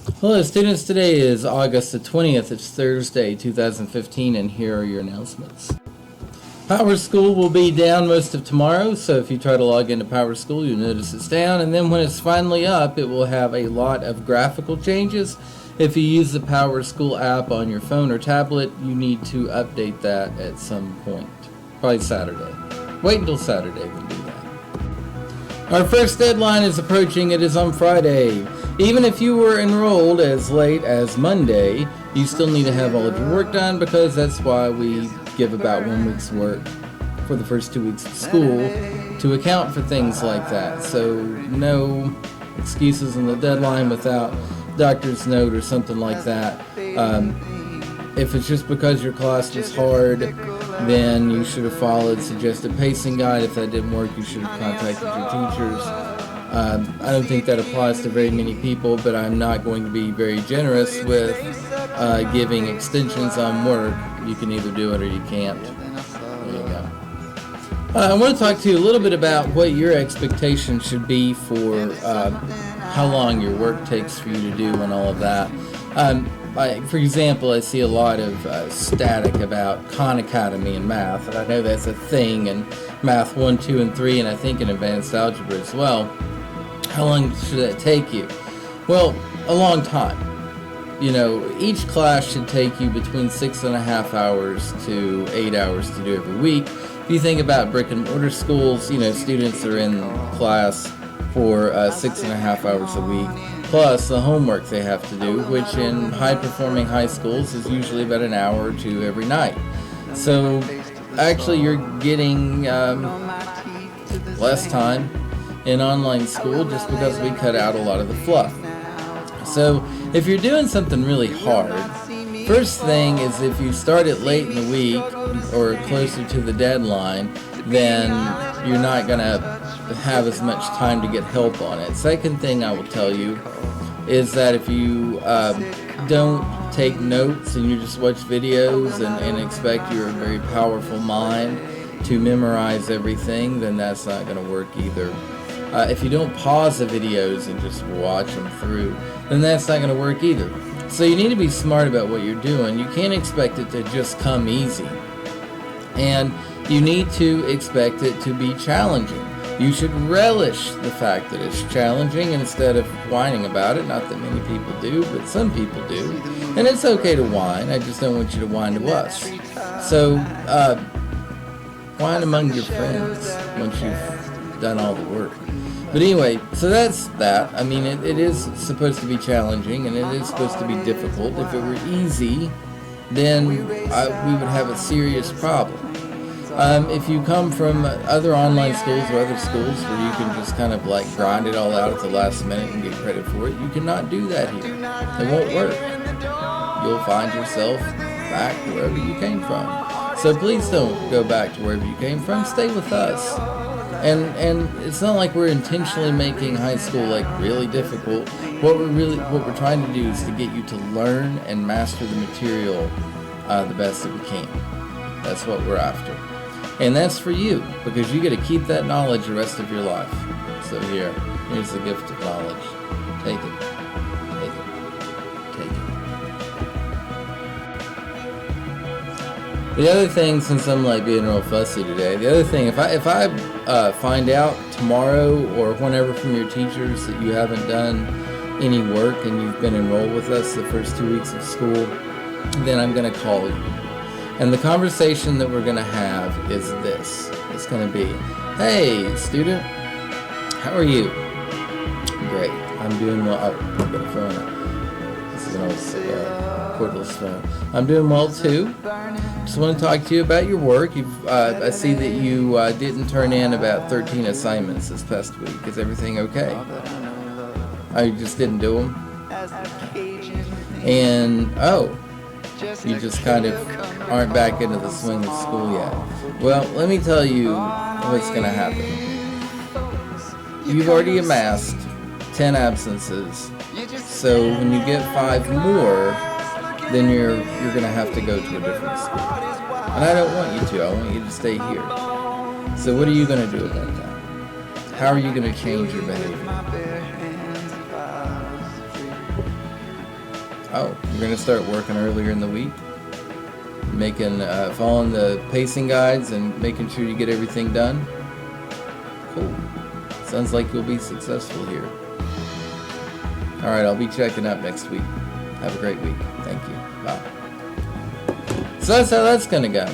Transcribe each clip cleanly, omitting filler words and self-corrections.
Hello, students. Today is August the 20th. It's Thursday, 2015, and here are your announcements. Power School will be down most of tomorrow, so if you try to log into Power School, you'll notice it's down, and then when it's finally up, it will have a lot of graphical changes. If you use the Power School app on your phone or tablet, you need to update that at some point, probably Saturday. Wait until Saturday to do that. Our first deadline is approaching. It is on Friday. Even if you were enrolled as late as Monday, you still need to have all of your work done, because that's why we give about 1 week's work for the first 2 weeks of school to account for things like that. So no excuses on the deadline without doctor's note or something like that. If it's just because your class was hard, then you should have followed suggested pacing guide. If that didn't work, you should have contacted your teachers. I don't think that applies to very many people, but I'm not going to be very generous with giving extensions on work. You can either do it or you can't. There you go. I want to talk to you a little bit about what your expectations should be for how long your work takes for you to do and all of that. For example, I see a lot of static about Khan Academy and math, and I know that's a thing in Math 1, 2, and 3, and I think in Advanced Algebra as well. How long should that take you? Well, a long time. You know, each class should take you between 6.5 hours to 8 hours to do every week. If you think about brick and mortar schools, you know, students are in class for 6.5 hours a week, plus the homework they have to do, which in high-performing high schools is usually about an hour or two every night. So actually you're getting less time in online school just because we cut out a lot of the fluff. So if you're doing something really hard, first thing is if you start it late in the week or closer to the deadline, then you're not going to have as much time to get help on it. Second thing I will tell you is that if you don't take notes and you just watch videos and expect your very powerful mind to memorize everything, then that's not going to work either. If you don't pause the videos and just watch them through, then that's not going to work either. So you need to be smart about what you're doing. You can't expect it to just come easy. And you need to expect it to be challenging. You should relish the fact that it's challenging instead of whining about it. Not that many people do, but some people do. And it's okay to whine. I just don't want you to whine to us. So whine among your friends once you've done all the work. But anyway, so that's that. I mean, it is supposed to be challenging, and it is supposed to be difficult. If it were easy, then we would have a serious problem. If you come from other online schools or other schools where you can just kind of like grind it all out at the last minute and get credit for it, you cannot do that here. It won't work. You'll find yourself back wherever you came from. So please don't go back to wherever you came from. Stay with us. And it's not like we're intentionally making high school like really difficult. What we're trying to do is to get you to learn and master the material the best that we can. That's what we're after. And that's for you, because you get to keep that knowledge the rest of your life. So here's the gift of knowledge. Take it. Take it. Take it. The other thing, since I'm like being real fussy today, the other thing, if I find out tomorrow or whenever from your teachers that you haven't done any work and you've been enrolled with us the first 2 weeks of school, then I'm going to call you. And the conversation that we're going to have is this. It's going to be, hey, student, how are you? Great. I'm doing well. Oh, I've got a phone up. This is an old cordless phone. I'm doing well, too. Just want to talk to you about your work. I see that you didn't turn in about 13 assignments this past week. Is everything okay? I just didn't do them. And, you just kind of aren't back into the swing of school yet. Well, let me tell you what's going to happen. You've already amassed 10 absences, so when you get 5 more, then you're going to have to go to a different school. And I don't want you to. I want you to stay here. So what are you going to do about that? How are you going to change your behavior? Oh, you're going to start working earlier in the week? Following the pacing guides and making sure you get everything done? Cool. Sounds like you'll be successful here. Alright, I'll be checking up next week. Have a great week. Thank you. Bye. So that's how that's going to go.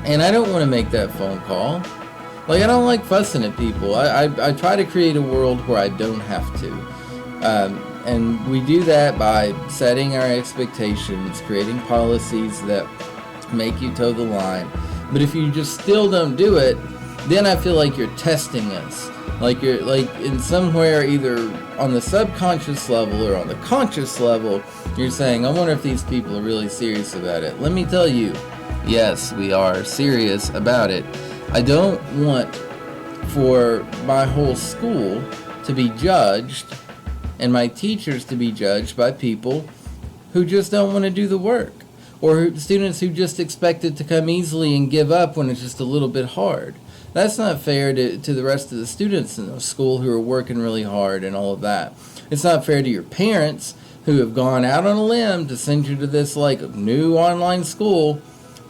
And I don't want to make that phone call. Like, I don't like fussing at people. I try to create a world where I don't have to. And we do that by setting our expectations, creating policies that make you toe the line. But if you just still don't do it, then I feel like you're testing us. Like you're like in somewhere either on the subconscious level or on the conscious level, you're saying, I wonder if these people are really serious about it. Let me tell you, yes, we are serious about it. I don't want for my whole school to be judged and my teachers to be judged by people who just don't want to do the work, or students who just expect it to come easily and give up when it's just a little bit hard. That's not fair to the rest of the students in the school who are working really hard and all of that. It's not fair to your parents who have gone out on a limb to send you to this like new online school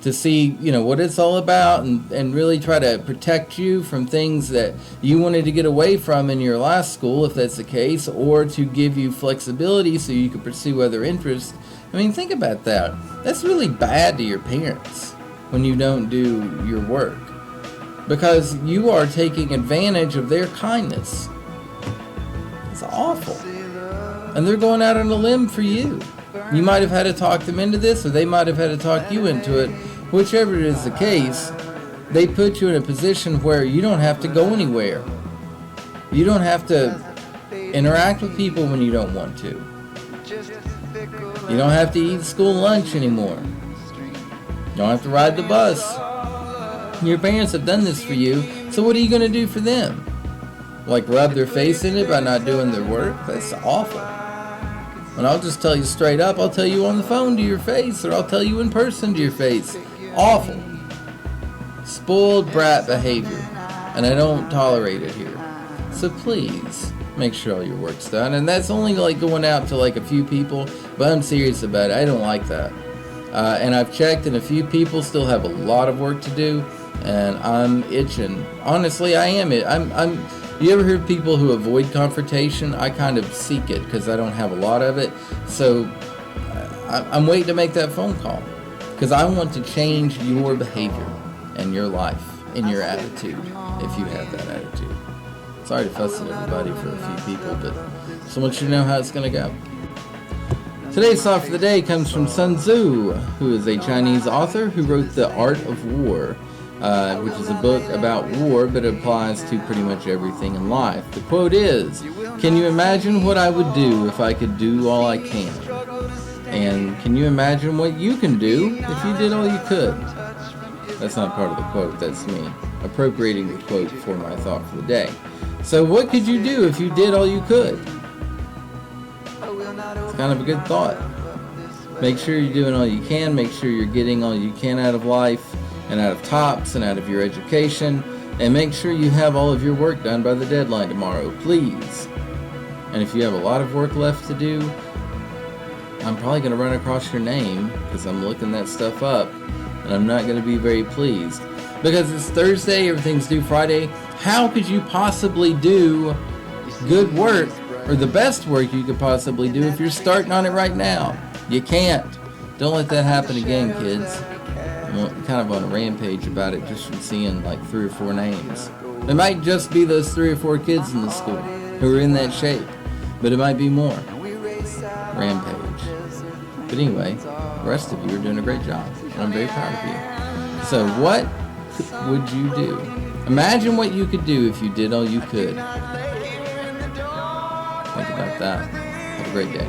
to see, what it's all about and really try to protect you from things that you wanted to get away from in your last school, if that's the case, or to give you flexibility so you could pursue other interests. I mean, think about that. That's really bad to your parents when you don't do your work, because you are taking advantage of their kindness. It's awful. And they're going out on a limb for you. You might have had to talk them into this, or they might have had to talk you into it. Whichever is the case, they put you in a position where you don't have to go anywhere. You don't have to interact with people when you don't want to. You don't have to eat school lunch anymore. You don't have to ride the bus. Your parents have done this for you, so what are you going to do for them? Like rub their face in it by not doing their work? That's awful. And I'll just tell you straight up, I'll tell you on the phone to your face, or I'll tell you in person to your face. Awful. Spoiled brat behavior. And I don't tolerate it here. So please, make sure all your work's done. And that's only like going out to like a few people, but I'm serious about it. I don't like that. And I've checked, and a few people still have a lot of work to do, and I'm itching. Honestly, I am. You ever heard people who avoid confrontation? I kind of seek it because I don't have a lot of it. So I'm waiting to make that phone call because I want to change your behavior and your life and your attitude if you have that attitude. Sorry to fuss at everybody for a few people, but just want you to know how it's going to go. Today's thought for the day comes from Sun Tzu, who is a Chinese author who wrote The Art of War, which is a book about war, but it applies to pretty much everything in life. The quote is, "Can you imagine what I would do if I could do all I can? And can you imagine what you can do if you did all you could?" That's not part of the quote, that's me appropriating the quote for my thought for the day. So what could you do if you did all you could? It's kind of a good thought. Make sure you're doing all you can. Make sure you're getting all you can out of life and out of TOPS and out of your education. And make sure you have all of your work done by the deadline tomorrow, please. And if you have a lot of work left to do, I'm probably going to run across your name because I'm looking that stuff up, and I'm not going to be very pleased. Because it's Thursday, everything's due Friday. How could you possibly do good work or the best work you could possibly do if you're starting on it right now? You can't. Don't let that happen again, kids. I'm kind of on a rampage about it just from seeing like 3 or 4 names. It might just be those 3 or 4 kids in the school who are in that shape, but it might be more. Rampage. But anyway, the rest of you are doing a great job, and I'm very proud of you. So what would you do? Imagine what you could do if you did all you could. Think about that. Have a great day.